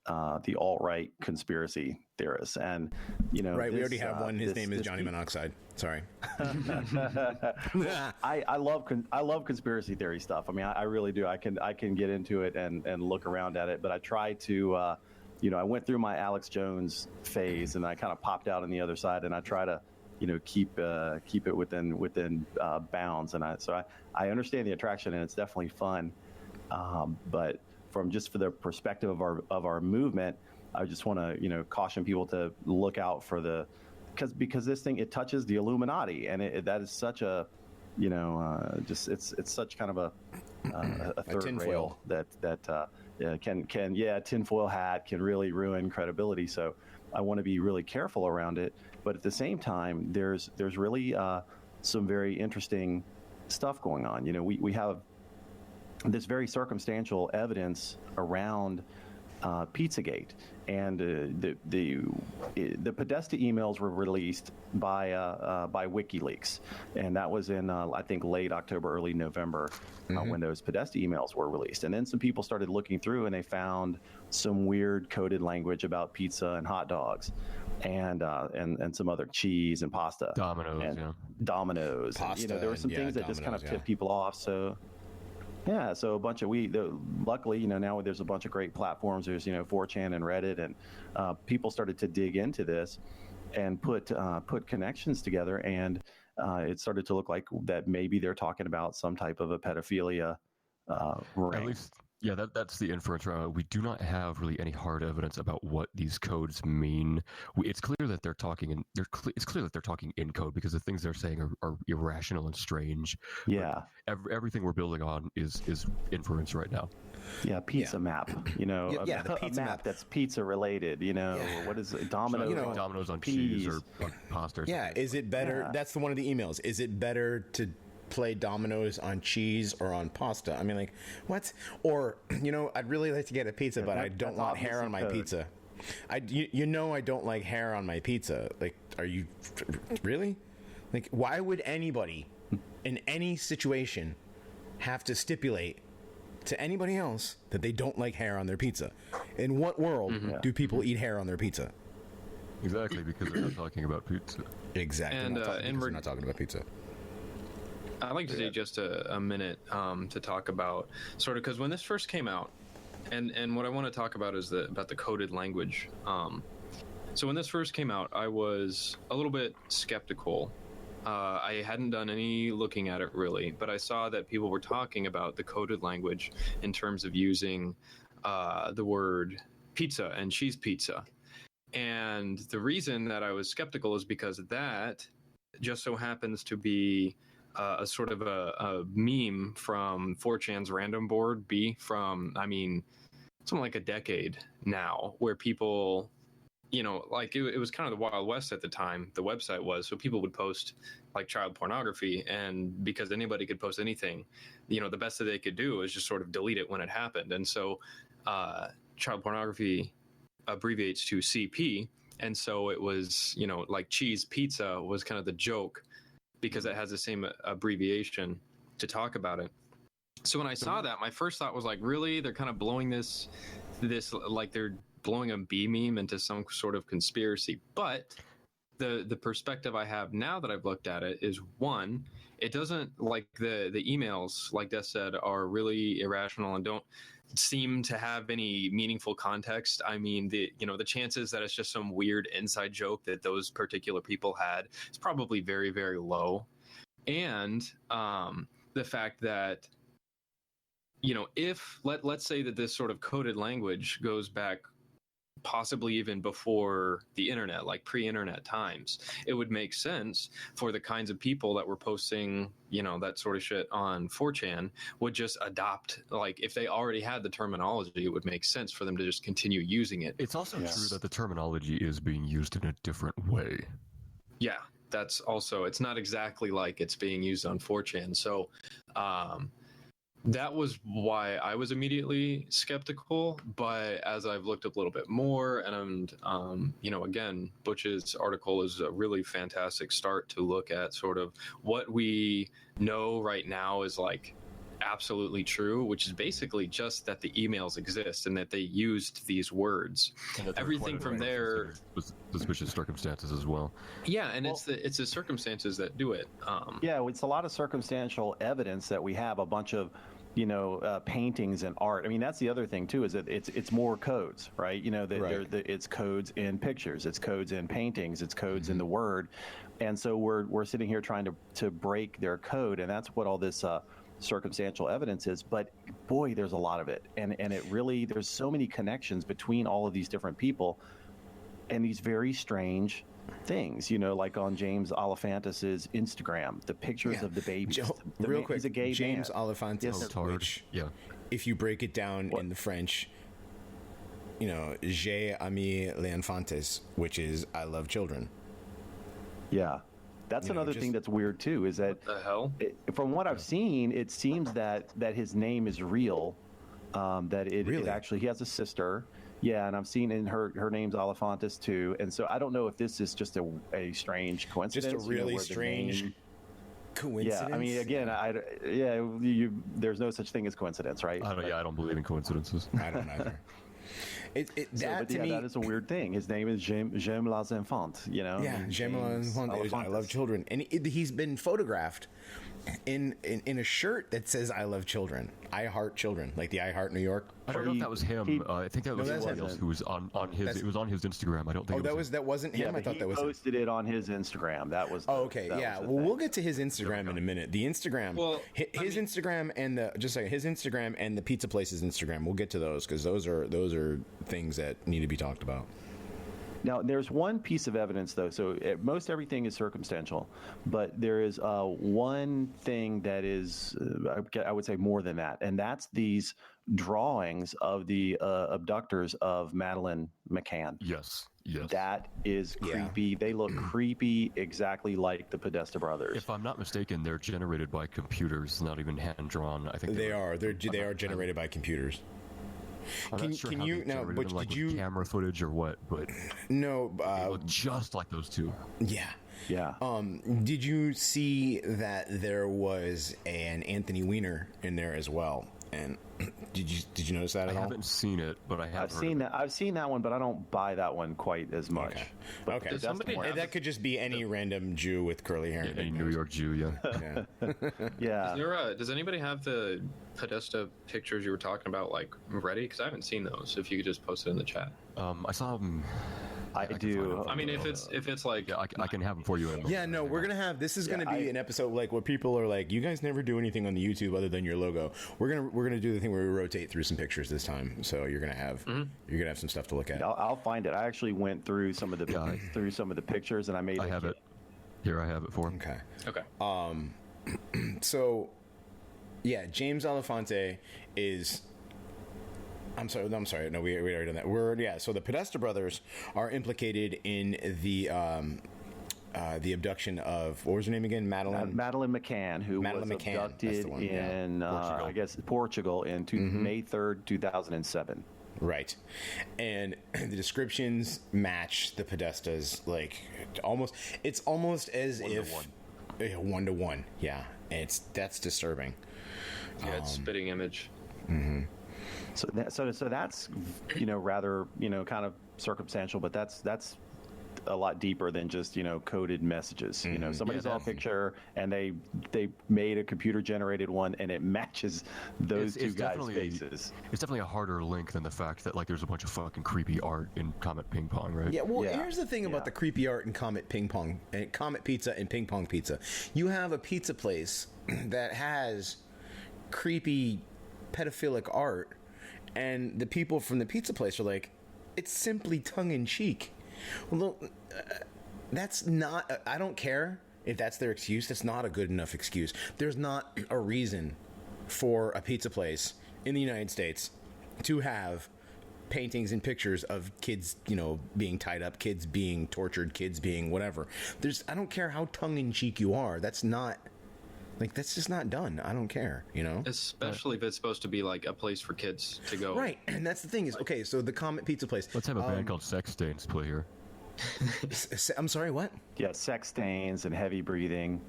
the alt-right conspiracy theorists. And, right. We already have one. His name is Johnny Monoxide. Sorry. I love conspiracy theory stuff. I mean, I really do. I can get into it and look around at it, but I try to, I went through my Alex Jones phase and I kind of popped out on the other side, and I try to, keep it within bounds. And I understand the attraction, and it's definitely fun. But for the perspective of our movement, I just want to, caution people to look out for because this thing, it touches the Illuminati, and that is such a, it's such kind of a third rail that tinfoil hat can really ruin credibility. So I want to be really careful around it. But at the same time, there's really some very interesting stuff going on. We have this very circumstantial evidence around Pizzagate, and the Podesta emails were released by WikiLeaks, and that was in I think late October, early November, when those Podesta emails were released. And then some people started looking through, and they found some weird coded language about pizza and hot dogs, and some other cheese and pasta, Domino's. Pasta, there were some things that just kind of tipped people off. So. Yeah, so a bunch of luckily, now there's a bunch of great platforms. There's 4chan and Reddit, and people started to dig into this and put connections together, and it started to look like that maybe they're talking about some type of a pedophilia ring. At least, yeah, that's the inference. We do not have really any hard evidence about what these codes mean. It's clear that they're talking it's clear that they're talking in code, because the things they're saying are irrational and strange. Yeah, everything we're building on is inference right now. Yeah, pizza map. The pizza map that's pizza related. What is it? Domino's? Domino's on cheese or on pasta. Yeah, is it better? Yeah. That's one of the emails. Is it better to play Domino's on cheese or on pasta? I mean, like, what? Or, I'd really like to get a pizza, but I don't want hair on my pizza. I don't like hair on my pizza. Like, are you really? Like, why would anybody in any situation have to stipulate to anybody else that they don't like hair on their pizza? In what world do people eat hair on their pizza? Exactly, because they're not talking about pizza. Exactly. And we're not talking about pizza. I'd like to take just a minute to talk about sort of, because when this first came out, and what I want to talk about is about the coded language. So when this first came out, I was a little bit skeptical. I hadn't done any looking at it really, but I saw that people were talking about the coded language in terms of using the word pizza and cheese pizza. And the reason that I was skeptical is because that just so happens to be a sort of a meme from 4chan's random board from, something like a decade now, where people, like it was kind of the Wild West at the time, the website was, so people would post like child pornography, and because anybody could post anything, the best that they could do was just sort of delete it when it happened. And so child pornography abbreviates to CP, and so it was, like cheese pizza was kind of the joke, because it has the same abbreviation to talk about it. So when I saw that, my first thought was like, really? They're kind of blowing this like they're blowing a B meme into some sort of conspiracy. But the perspective I have now that I've looked at it is, one, it doesn't, like the emails, like Des said, are really irrational and don't seem to have any meaningful context. I mean, the chances that it's just some weird inside joke that those particular people had is probably very, very low. And the fact that, if let's say that this sort of coded language goes back possibly even before the internet, like pre-internet times, it would make sense for the kinds of people that were posting, that sort of shit on 4chan would just adopt, like if they already had the terminology, it would make sense for them to just continue using it. It's also true that the terminology is being used in a different way. Yeah, that's also, it's not exactly like it's being used on 4chan. So, that was why I was immediately skeptical. But as I've looked up a little bit more, and again, Butch's article is a really fantastic start to look at sort of what we know right now is like absolutely true, which is basically just that the emails exist and that they used these words. Everything from there, suspicious circumstances as well. Yeah, and it's the circumstances that do it. Yeah, it's a lot of circumstantial evidence that we have a bunch of, paintings and art. I mean, that's the other thing too, is that it's more codes, right? It's codes in pictures, it's codes in paintings, it's codes in the word, and so we're sitting here trying to break their code, and that's what all this circumstantial evidence is. But boy, there's a lot of it, and it really, there's so many connections between all of these different people, and these very strange things, like on James Alefantis' Instagram, the pictures of the babies. Real quick, he's a gay James man. Alefantis, which, if you break it down in the French, j'ai ami les enfants, which is I love children. Yeah. That's another thing that's weird too, is that what the hell? From what I've seen, it seems that his name is real, that it actually, he has a sister. Yeah, and I've seen in her name's Alefantis too, and so I don't know if this is just a strange coincidence. Just a really strange coincidence. Yeah, I mean, again, there's no such thing as coincidence, right? I don't believe in coincidences. I don't either. To me, that is a weird thing. His name is J'aime les enfants. Yeah, J'aime les enfants. I love children, and he's been photographed in a shirt that says "I love children." I heart children, like the I Heart New York. I don't know if that was him. I think that was someone else who was on his. It was on his Instagram. I don't think. That wasn't him. Yeah, I thought that was. He posted it on his Instagram. That was. Okay. We'll get to his Instagram in a minute. The Instagram. Well, his Instagram and his Instagram and the pizza place's Instagram. We'll get to those because those are things that need to be talked about. Now, there's one piece of evidence, though. So most everything is circumstantial, but there is one thing that is, I would say, more than that, and that's these drawings of the abductors of Madeleine McCann. Yes. That is creepy. Yeah. They look creepy, exactly like the Podesta brothers. If I'm not mistaken, they're generated by computers, not even hand drawn. I think they are. They are generated by computers. Can you now? But did you camera footage or what? But no, they look just like those two. Yeah. Did you see that there was an Anthony Weiner in there as well? And did you notice that at all? I haven't seen it, but I have. I've seen that one, but I don't buy that one quite as much. Okay. That could just be any random Jew with curly hair. Any New York Jew, yeah. Yeah. Does anybody have the Podesta pictures you were talking about, like, ready? Because I haven't seen those. If you could just post it in the chat. I saw them. I do. I mean, if it's like, I can have them for you. We're gonna have. This is gonna be an episode like where people are like, you guys never do anything on the YouTube other than your logo. We're gonna do the thing where we rotate through some pictures this time. So you're gonna have some stuff to look at. I'll find it. I actually went through some of the pictures, and I have it. Here, I have it for him. Okay. So, yeah, James Alefantis is. I'm sorry. No, we already done that. So the Podesta brothers are implicated in the abduction of, what was her name again? Madeleine McCann, who was abducted in Portugal. I guess Portugal in May 3rd, 2007. Right, and the descriptions match the Podestas like almost. It's almost as if 1-to-1. Yeah, that's disturbing. Yeah, it's spitting image. Mm-hmm. So that's rather kind of circumstantial, but that's a lot deeper than just coded messages. Somebody saw a picture and they made a computer generated one and it matches those two guys' faces. It's definitely a harder link than the fact that there's a bunch of fucking creepy art in Comet Ping Pong, right? Yeah. Well, here's the thing about the creepy art in Comet Ping Pong and Comet Pizza and Ping Pong Pizza. You have a pizza place that has creepy pedophilic art. And the people from the pizza place are like, it's simply tongue-in-cheek. Well, that's not... I don't care if that's their excuse. That's not a good enough excuse. There's not a reason for a pizza place in the United States to have paintings and pictures of kids, being tied up, kids being tortured, kids being whatever. I don't care how tongue-in-cheek you are. That's not... that's just not done. I don't care, Especially if it's supposed to be like a place for kids to go. Right, and that's the thing is, okay, so the Comet Pizza place. Let's have a band called Sex Stains play here. I'm sorry, what? Yeah, sex stains and heavy breathing.